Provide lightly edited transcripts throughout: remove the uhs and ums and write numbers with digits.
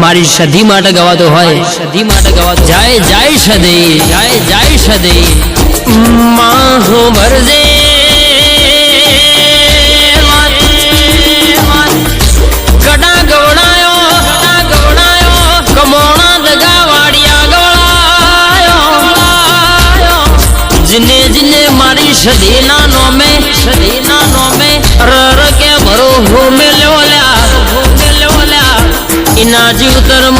મારી સધી માટે ગવાતો હોય, સધી માટે ગવાતો જાય જાય સધી, જાય જાય સધી માં હું ભરજે ગડા ગવડાયો કમોણા દગા વાડિયા ગવડાયો જીને જીને મારી સધીના નોમે રર કે ભરો હો મેલ્યો લ્યા ઇના જીવતરમ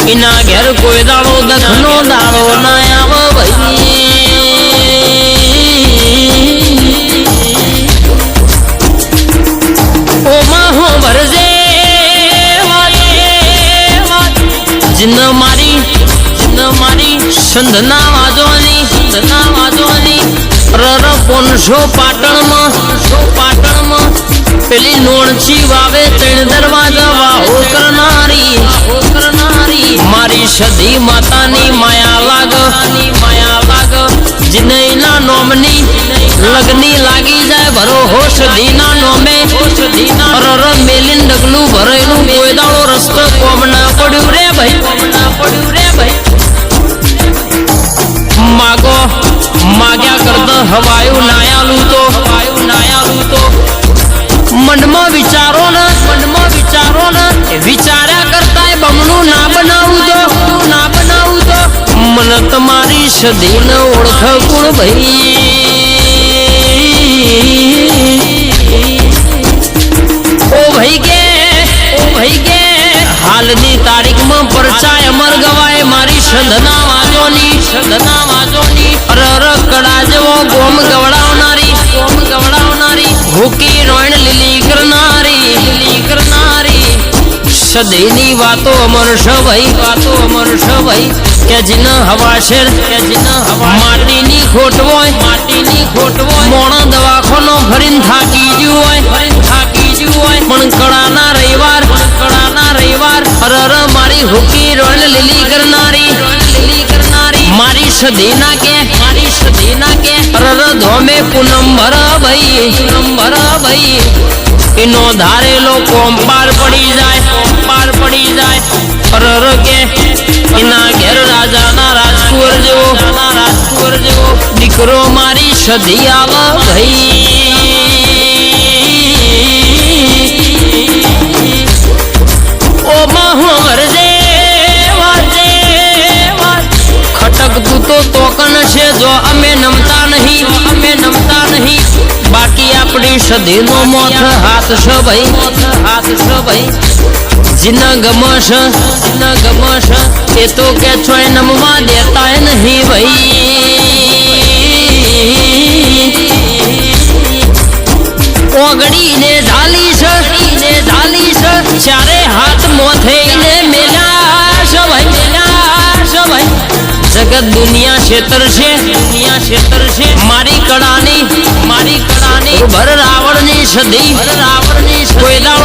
ઇના ઘેર કોઈ દાડો દખનો દાડો ના આવ ભાઈ ઓ માં હો ભરજે જીન મારી સંધના વાજોની રર પોનસો પાટણમાં પેલી નોણચી વાવે ત્રણ દરવાજા વાહો કરનારી મારી સધી માતાની માયા લાગ જીનૈના નોમની લગની લાગી જાય ભરો હો સધીના નોમે રર મેલીન ડગલું ભરેલું કોઈ દાડો રસ્તો કોમ ના પડ્યું રે ભાઈ માગ્યા કરતા હવાયું નાયાલું તો મનમાં વિચારો ને વિચાર્યા કરતા બમણું ના બનાવું તો મને તમારી સધી ન ઓળખ ગુણ ભાઈ કે હાલની તારીખમાં પરચાય અમર ગવાય મારી સંધના વાજોની રર કડા જેવો ગોમ ગવડાવનારી હુકી રોણ લીલી કરનારી સદીની વાતો અમર ભાઈ કે જીન હવાશેર માટીની ખોટ હોય મોણો દવાખાનો ભરીને થાકી ગયું હોય પણ કડાના રવિવાર રર મારી હુકી રોણ લીલી કરનારી મારી સધીના કે રર ધોમે પૂનમ ભર ભાઈ એનો ધારેલો કોમ પાર પડી જાય રર કે એના ઘેર રાજાના રાજકુંવર જેવો દીકરો મારી સધી આવ ભાઈ ઓ માહો વરજે ખટકતું તો તોકન છે જો અમે નમતા નહીં બાકી આપણી સધીનો મોથ હાથ છે ભાઈ જીન ગમશ એ તો કે છોય નમવા દેતા નહીં ભાઈ ઓગડીને ઝાલી છે ચારે હાથ મોથઈને મેલાશ ભાઈ જગત દુનિયા ક્ષેત્ર છે મારી કડાની ભર રાવણની સધી કોઈ દાડો